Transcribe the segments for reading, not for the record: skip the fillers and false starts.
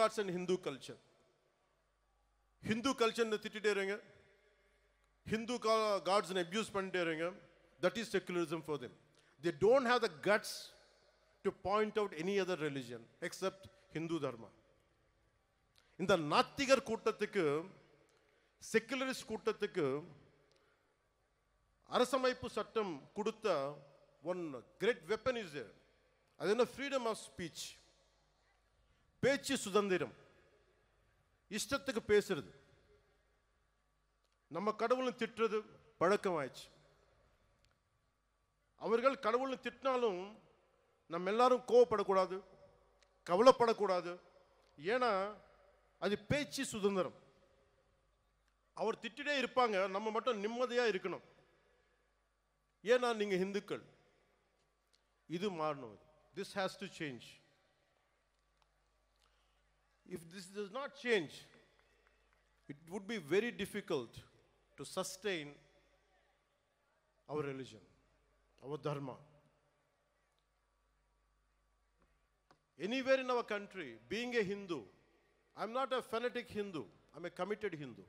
gods and Hindu culture. Hindu culture ne thittite irunga, Hindu gods ne abuse pannite irunga. That is secularism for them. They don't have the guts to point out any other religion except Hindu dharma. இந்த நாத்திகர் கூட்டத்துக்கு, secularist கூட்டத்துக்கு அரசமைப்பு சட்டம் கொடுத்த one great weapon is there. அது என்ன? freedom of speech. பேச்சு சுதந்திரம், இஷ்டத்துக்கு பேசுறது. நம்ம கடவுளை திட்டுறது பழக்கமாயிடுச்சு. அவர்கள் கடவுளை திட்டினாலும் நம்ம எல்லாரும் கோவப்படக்கூடாது, கவலைப்படக்கூடாது. ஏன்னா அது பேச்சு சுதந்திரம். அவர் திட்டிட்டே இருப்பாங்க, நம்ம மட்டும் நிம்மதியா இருக்கணும். ஏன்னா நீங்க இந்துக்கள். இது மாறணும். This has to change. If this does not change, it would be very difficult to sustain our religion, our dharma. Anywhere in our country, being a Hindu, I'm not a fanatic Hindu, I'm a committed Hindu.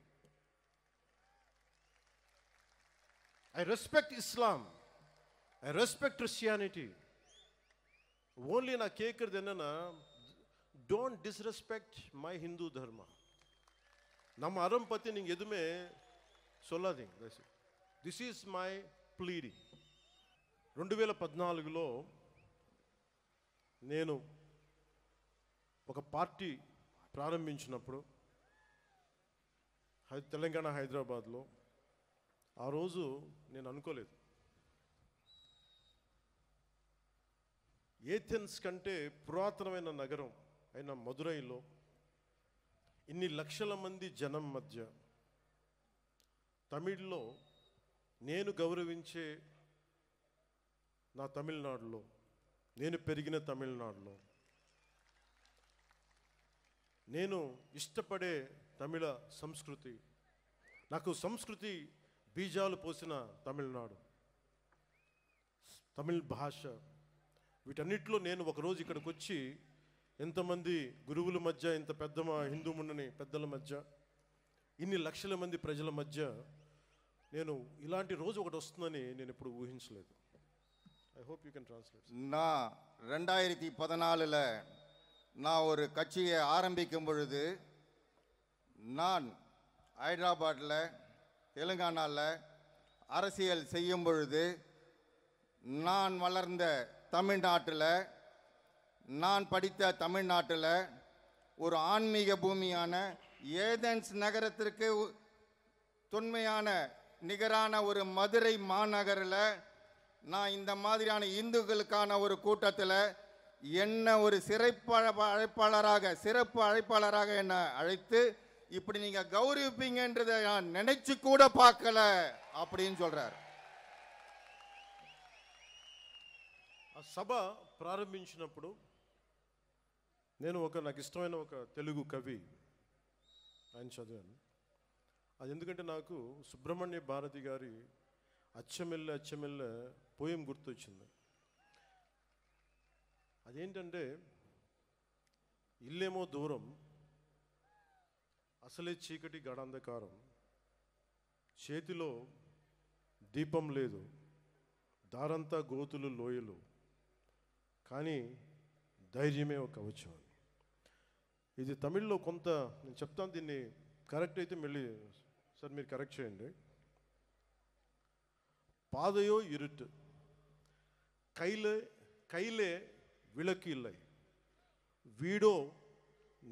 I respect Islam, I respect Christianity. Only na kekirது என்னன்னா, don't disrespect my Hindu dharma. நம்ம அறம் பத்தி நீங்க எதுமே சொல்லாதீங்க. This is my pleading. 2014లో నేను ఒక party ప్రారంభించినప్పుడు తెలంగాణ హైదరాబాద్లో, ఆ రోజు నేను అనుకోలేదు ఏథెన్స్ కంటే పురాతనమైన నగరం అయిన మదురైలో ఇన్ని లక్షల మంది జనం మధ్య తమిళ్లో నేను గౌరవించే నా తమిళనాడులో, నేను పెరిగిన తమిళనాడులో, నేను ఇష్టపడే తమిళ సంస్కృతి, నాకు సంస్కృతి బీజాలు పోసిన తమిళనాడు, తమిళ భాష, వీటన్నిటిలో నేను ఒకరోజు ఇక్కడికి వచ్చి ఎంతమంది గురువుల మధ్య, ఇంత పెద్ద మా హిందూ మున్నని పెద్దల మధ్య, ఇన్ని లక్షల మంది ప్రజల మధ్య నేను ఇలాంటి రోజు ఒకటి వస్తుందని నేను ఎప్పుడు ఊహించలేదు. I hope you can translate. நான் 2014ல் நான் ஒரு கட்சியை ஆரம்பிக்கும் பொழுது, நான் ஹைதராபாத்தில் தெலுங்கானாவில் அரசியல் செய்யும் பொழுது, நான் வளர்ந்த தமிழ்நாட்டில், நான் படித்த தமிழ்நாட்டில் ஒரு ஆன்மீக பூமியான ஏதென்ஸ் நகரத்திற்கு தொன்மையான நிகரான ஒரு மதுரை மாநகரில் நான் இந்த மாதிரியான இந்துக்களுக்கான ஒரு கூட்டத்தில் என்ன ஒரு சிறப்பு அழைப்பாளராக என்னை அழைத்து இப்படி நீங்க கௌரவிப்பீங்கன்றதை நான் நினைச்சு கூட பார்க்கல அப்படின்னு சொல்றார். ఆ సభ ప్రారంభించినప్పుడు నేను నాకు ఇష్టమైన ఒక తెలుగు కవి ఆయన చదివాను. అది ఎందుకంటే నాకు సుబ్రహ్మణ్య భారతి గారి అచ్చమెల్లె అచ్చమెల్లె పోయం గుర్తొచ్చింది. అదేంటంటే, ఇల్లేమో దూరం, అసలే చీకటి గడాంధకారం, చేతిలో దీపం లేదు, దారంతా గోతులు లోయలు, కానీ ధైర్యమే ఒక కవచం. ఇది తమిళ్లో కొంత నేను చెప్తాను, దీన్ని కరెక్ట్ అయితే మళ్ళీ సార్ మీరు కరెక్ట్ చేయండి. பாதையோ இருட்டு, கையிலே விளக்கு இல்லை, வீடோ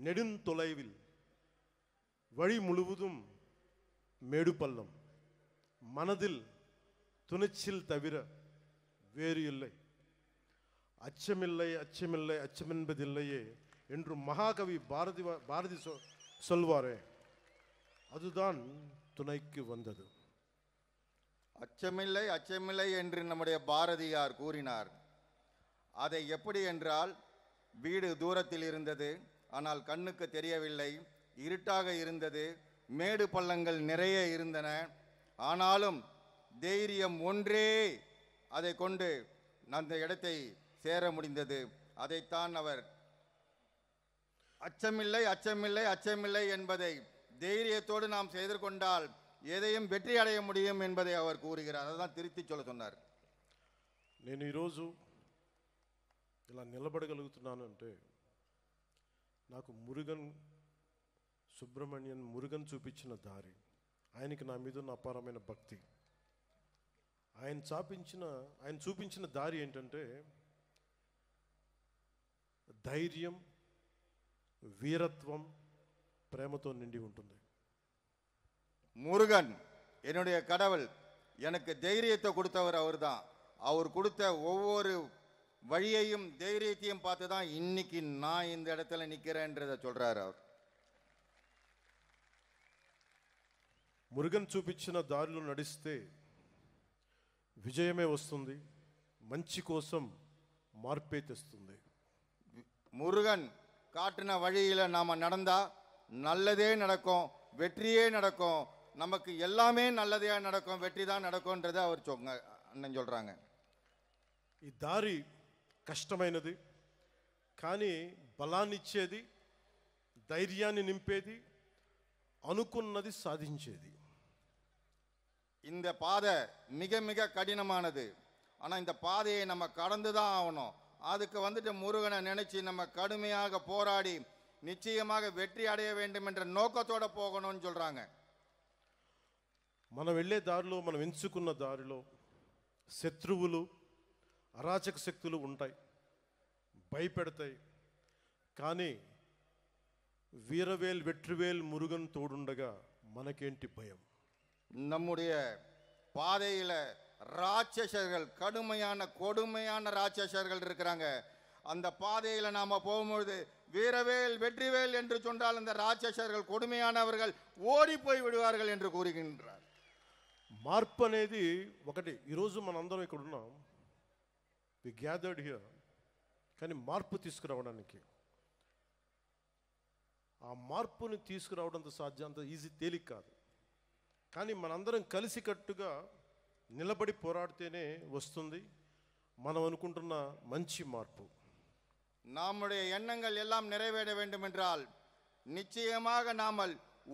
நெடுந்தொலைவில், வழி முழுவதும் மேடு பள்ளம், மனதில் துணிச்சல் தவிர வேறு இல்லை, அச்சமில்லை அச்சமில்லை அச்சமென்பதில்லையே என்று மகாகவி பாரதி சொல்வாரே, அதுதான் துணைக்கு வந்தது. அச்சமில்லை அச்சமில்லை என்று நம்முடைய பாரதியார் கூறினார். அதை எப்படி என்றால், வீடு தூரத்தில் இருந்தது, ஆனால் கண்ணுக்கு தெரியவில்லை, இருட்டாக இருந்தது, மேடு பள்ளங்கள் நிறைய இருந்தன, ஆனாலும் தைரியம் ஒன்றே அதை கொண்டு அந்த இடத்தை சேர முடிந்தது. அதைத்தான் அவர் அச்சமில்லை அச்சமில்லை அச்சமில்லை என்பதை தைரியத்தோடு நாம் செய்து கொண்டால் எதையும் வெற்றி அடைய முடியும் என்பதை அவர் கூறுகிறார். அதான் திருத்தி சொல்ல சொன்னார். నేను ఈరోజు ఇలా నిలబడగలుగుతున్నానంటే నాకు మురుగన్ చూపించిన దారి, ఆయనకి నా మీద ఉన్న అపారమైన భక్తి. ఆయన చూపించిన దారి ఏంటంటే ధైర్యం, வீரத்துவம், பிரேமத்தோ நிண்டி ఉంటుంది. முருகன் என்னுடைய கடவுள், எனக்கு தைரியத்தை கொடுத்தவர் அவர்தான். அவர் கொடுத்த ஒவ்வொரு வழியையும் தைரியத்தையும் பார்த்து தான் இன்னைக்கு நான் இந்த இடத்துல நிக்கிறேன்றதை சொல்றாரு அவர். మురుగన్ చూపించిన దారిలో నడిస్తే విజయమే వస్తుంది, మంచి కోసం మార్పే తెస్తుంది. முருகன் காட்டின வழியில நாம நடந்தா நல்லதே நடக்கும், வெற்றியே நடக்கும், நமக்கு எல்லாமே நல்லதே நடக்கும், வெற்றி தான் நடக்கும்ன்றதை அவர் அண்ணன் சொல்றாங்க. ఈ దారి కష్టమైనది, కానీ బలాన్ని ఇచ్చేది, ధైర్యాన్ని నింపేది, అనుకున్నది సాధించేది. இந்த பாதை மிக மிக கடினமானது, ஆனா இந்த பாதையை நம்ம கடந்து தான் ஆகணும். அதுக்கு வந்துட்டு முருகனை நினைச்சு நம்ம கடுமையாக போராடி நிச்சயமாக வெற்றி அடைய வேண்டும் என்ற நோக்கத்தோட போகணும்னு சொல்றாங்க. మనం వెళ్ళే దారిలో, మనం ఎంచుకున్న దారిలో శత్రువులు, అరాచక శక్తులు ఉంటాయి, భయపెడతాయి. కానీ వీరవేల్ వెట్రివేల్ మురుగన్ తోడుండగా మనకేంటి భయం? நம்முடைய பாதையில ராட்சசர்கள், கடுமையான கொடுமையான ராட்சசர்கள் இருக்கிறாங்க. அந்த பாதையில நாம போகும்போது வீரவேல் வெற்றிவேல் என்று சொன்னால் அந்த ராட்சசர்கள், கொடுமையானவர்கள் ஓடி போய் விடுவார்கள் என்று கூறுகின்றார். మార్పు అనేది ఒకటి. ఈరోజు మనందరం ఇక్కడ ఉన్నాం, వి గ్యాదర్డ్ హియర్. కానీ మార్పు తీసుకురావడానికి, ఆ మార్పుని తీసుకురావడంతో సాధ్యం, అంత ఈజీ తేలిక కాదు. కానీ మనందరం కలిసికట్టుగా నిలబడి పోరాడితేనే వస్తుంది మనం అనుకుంటున్న మంచి మార్పు. நம்முடைய எண்ணங்கள் எல்லாம் நிறைவேற வேண்டும் என்றால் நிச்சயமாக நாமல்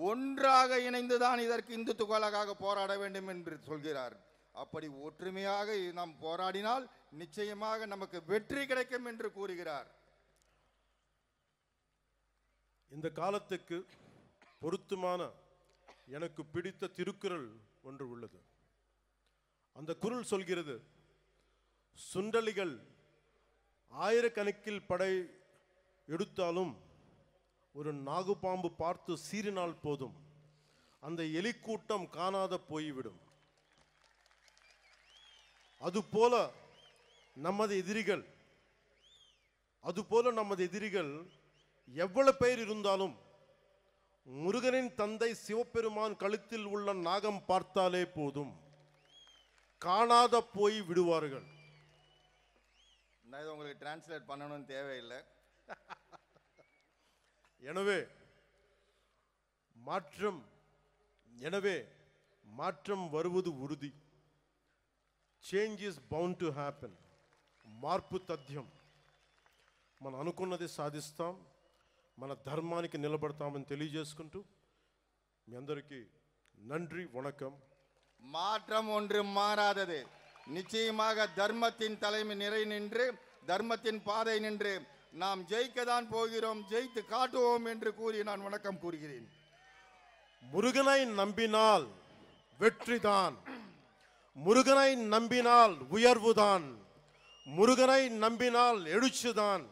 ஒன்றாக இணைந்துதான் இதற்கு இந்துத்துவக்காக போராட வேண்டும் என்று சொல்கிறார். அப்படி ஒற்றுமையாக நாம் போராடினால் நிச்சயமாக நமக்கு வெற்றி கிடைக்கும் என்று கூறுகிறார். இந்த காலத்துக்கு பொருத்தமான எனக்கு பிடித்த திருக்குறள் ஒன்று உள்ளது. அந்த குறள் சொல்கிறது, சுண்டலிகள் ஆயிரக்கணக்கில் படை எடுத்தாலும் ஒரு நாகுபாம்பு பார்த்து சீறினால் போதும், அந்த எலிக்கூட்டம் காணாத போய்விடும். அதுபோல நமது எதிரிகள் எவ்வளவு பேர் இருந்தாலும் முருகனின் தந்தை சிவபெருமான் கழுத்தில் உள்ள நாகம் பார்த்தாலே போதும், காணாத போய் விடுவார்கள். உங்களுக்கு டிரான்ஸ்லேட் பண்ணணும்னு தேவையில்லை. எனவே மாற்றம் வருவது உறுதி. Change is bound to happen. మార్పు తథ్యం. మనం అనుకున్నది సాధిస్తాం, మన ధర్మానికి నిలబడతామని తెలియజేసుకుంటూ మీ అందరికీ நன்றி, வணக்கம். மாற்றம் ஒன்று மாறாதது. நிச்சயமாக தர்மத்தின் தலைமை நிறை நின்று, தர்மத்தின் பாதை நின்று நாம் ஜெயிக்கதான் போகிறோம், ஜெயித்து காட்டுவோம் என்று கூறி நான் வணக்கம் கூறுகிறேன். முருகனை நம்பினால் வெற்றிதான், முருகனை நம்பினால் உயர்வுதான், முருகனை நம்பினால் எழுச்சிதான்.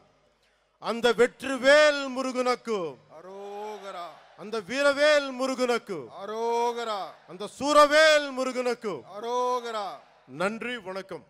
அந்த வெற்றிவேல் முருகனுக்கு அரோகரா, அந்த வீரவேல் முருகனுக்கு அரோகரா, அந்த சூரவேல் முருகனுக்கு அரோகரா. நன்றி, வணக்கம்.